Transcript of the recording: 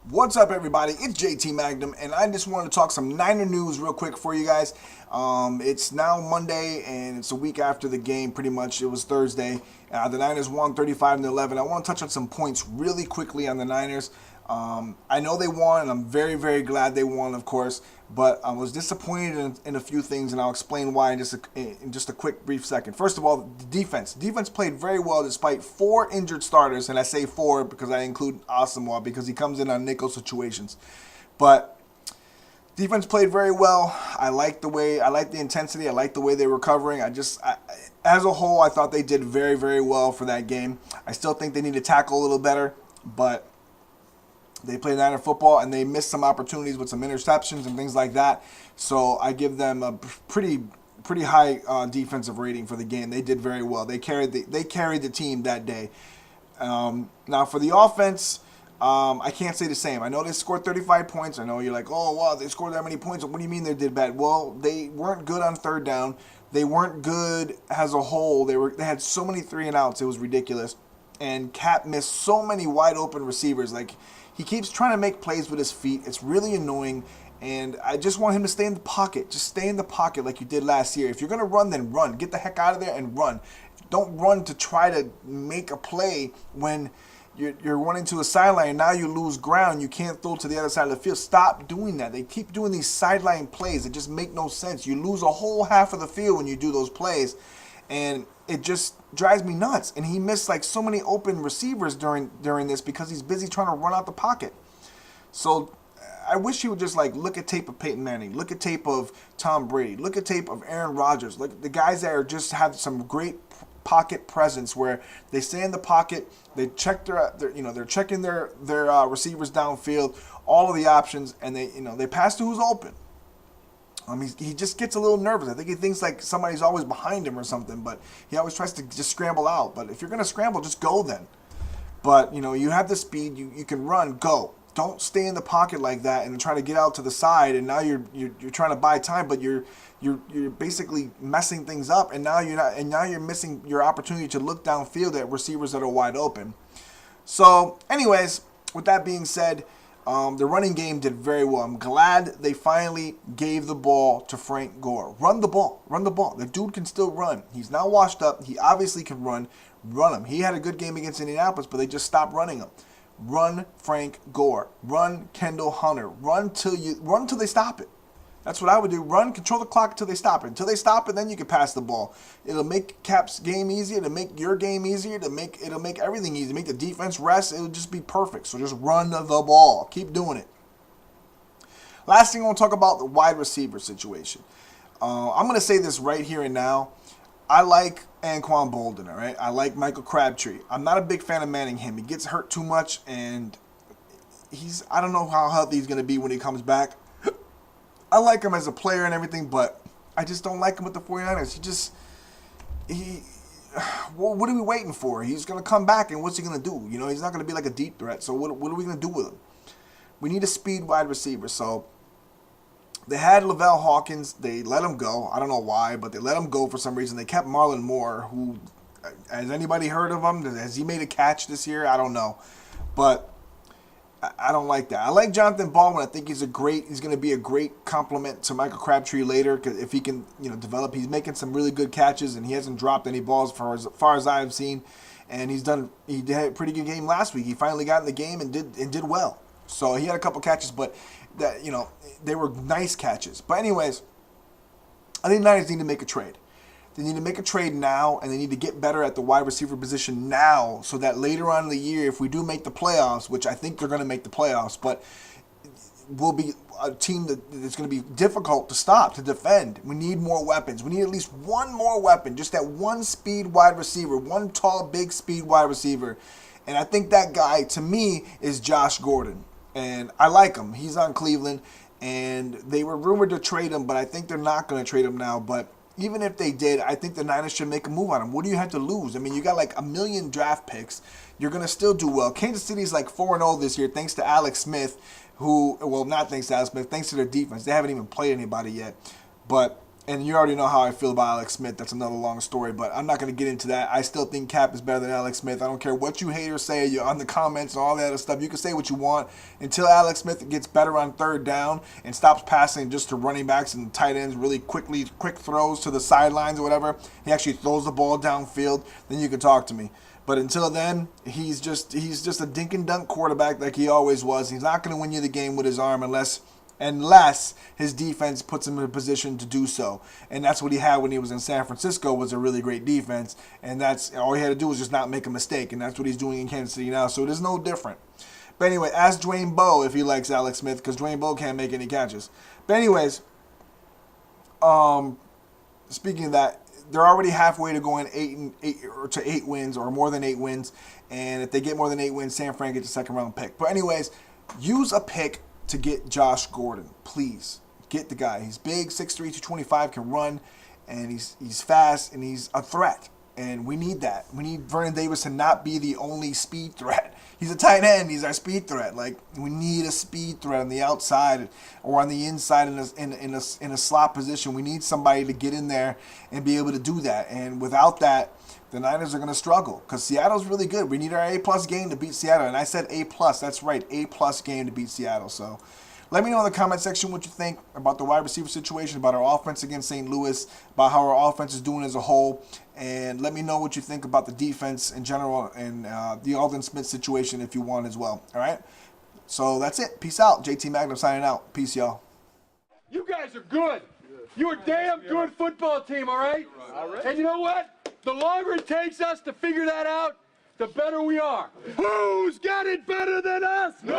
What's up, everybody? It's JT Magnum, and I just wanted to talk some Niner news real quick for you guys. It's now Monday, and it's a week after the game. Pretty much, it was Thursday. The Niners won 35-11. I want to touch on some points really quickly on the Niners. I know they won, and I'm very, very glad they won, of course. But I was disappointed in a few things, and I'll explain why in just a quick, brief second. First of all, the defense. Defense played very well despite four injured starters, and I say four because I include Asamoah because he comes in on nickel situations. But defense played very well. I like the intensity. I like the way they were covering. As a whole, I thought they did very, very well for that game. I still think they need to tackle a little better, but they play Niner football and they missed some opportunities with some interceptions and things like that. So I give them a pretty high defensive rating for the game. They did very well. They carried the team that day. Now for the offense, I can't say the same. I know they scored 35 points. I know you're like, oh wow, they scored that many points. What do you mean they did bad? Well, they weren't good on third down. They weren't good as a whole. They had so many 3-and-outs. It was ridiculous. And Cap missed so many wide open receivers. Like, he keeps trying to make plays with his feet. It's really annoying. And I just want him to stay in the pocket. Just stay in the pocket like you did last year. If you're going to run, then run. Get the heck out of there and run. Don't run to try to make a play when you're running to a sideline and now you lose ground. You can't throw to the other side of the field. Stop doing that. They keep doing these sideline plays that just make no sense. You lose a whole half of the field when you do those plays. And it just drives me nuts. And he missed like so many open receivers during this because he's busy trying to run out the pocket. So I wish he would just like look at tape of Peyton Manning, look at tape of Tom Brady, look at tape of Aaron Rodgers, look the guys that are just have some great pocket presence where they stay in the pocket, they check they're checking their receivers downfield, all of the options, and they pass to who's open. He just gets a little nervous. I think he thinks like somebody's always behind him or something, but he always tries to just scramble out. But if you're going to scramble, just go then. But, you have the speed. You can run. Go. Don't stay in the pocket like that and try to get out to the side. And now you're trying to buy time, but you're basically messing things up. And now you're not. And now you're missing your opportunity to look downfield at receivers that are wide open. So, anyways, with that being said, the running game did very well. I'm glad they finally gave the ball to Frank Gore. Run the ball. Run the ball. The dude can still run. He's not washed up. He obviously can run. Run him. He had a good game against Indianapolis, but they just stopped running him. Run Frank Gore. Run Kendall Hunter. Run till they stop it. That's what I would do. Run, control the clock until they stop it. Until they stop it, then you can pass the ball. It'll make Cap's game easier. It'll make your game easier. It'll make everything easy. Make the defense rest. It'll just be perfect. So just run the ball. Keep doing it. Last thing I want to talk about, the wide receiver situation. I'm going to say this right here and now. I like Anquan Boldin, all right? I like Michael Crabtree. I'm not a big fan of Manningham. He gets hurt too much, and I don't know how healthy he's going to be when he comes back. I like him as a player and everything, but I just don't like him with the 49ers. What are we waiting for? He's going to come back, and what's he going to do? He's not going to be like a deep threat, so what are we going to do with him? We need a speed wide receiver, so they had Lavelle Hawkins. They let him go. I don't know why, but they let him go for some reason. They kept Marlon Moore, who, has anybody heard of him? Has he made a catch this year? I don't know, but I don't like that. I like Jonathan Baldwin. I think he's going to be a great complement to Michael Crabtree later, because if he can, develop. He's making some really good catches, and he hasn't dropped any balls as far as I've seen. And he had a pretty good game last week. He finally got in the game and did well. So he had a couple catches, but they were nice catches. But anyways, I think the Niners need to make a trade. They need to make a trade now, and they need to get better at the wide receiver position now, so that later on in the year, if we do make the playoffs, which I think they're going to make the playoffs, but we'll be a team that's going to be difficult to stop, to defend. We need more weapons. We need at least one more weapon, just that one speed wide receiver, one tall, big speed wide receiver. And I think that guy, to me, is Josh Gordon. And I like him. He's on Cleveland, and they were rumored to trade him, but I think they're not going to trade him now. But even if they did, I think the Niners should make a move on him. What do you have to lose? I mean, you got like 1 million draft picks. You're going to still do well. Kansas City's like 4-0 this year thanks to Alex Smith, not thanks to Alex Smith, thanks to their defense. They haven't even played anybody yet. But And you already know how I feel about Alex Smith. That's another long story, but I'm not going to get into that. I still think Cap is better than Alex Smith. I don't care what you haters say. You're on the comments and all that other stuff. You can say what you want until Alex Smith gets better on third down and stops passing just to running backs and tight ends really quickly, quick throws to the sidelines or whatever. He actually throws the ball downfield. Then you can talk to me. But until then, he's just a dink and dunk quarterback like he always was. He's not going to win you the game with his arm unless his defense puts him in a position to do so. And that's what he had when he was in San Francisco, was a really great defense. And that's all he had to do was just not make a mistake. And that's what he's doing in Kansas City now. So it is no different. But anyway, ask Dwayne Bowe if he likes Alex Smith, because Dwayne Bowe can't make any catches. But anyways, speaking of that, they're already halfway to going 8 wins or more than 8 wins. And if they get more than 8 wins, San Fran gets a second round pick. But anyways, use a pick to get Josh Gordon. Please get the guy. He's big, 6'3", 225, can run, and he's fast, and he's a threat. And we need that. We need Vernon Davis to not be the only speed threat. He's a tight end. He's our speed threat. Like, we need a speed threat on the outside or on the inside in a slot position. We need somebody to get in there and be able to do that. And without that, the Niners are going to struggle because Seattle's really good. We need our A+ game to beat Seattle. And I said A+. That's right, A+ game to beat Seattle. So let me know in the comment section what you think about the wide receiver situation, about our offense against St. Louis, about how our offense is doing as a whole. And let me know what you think about the defense in general and the Aldon Smith situation if you want as well. All right? So that's it. Peace out. JT Magnum signing out. Peace, y'all. You guys are good. You're a damn good football team, all right? And you know what? The longer it takes us to figure that out, the better we are. Who's got it better than us? Nobody!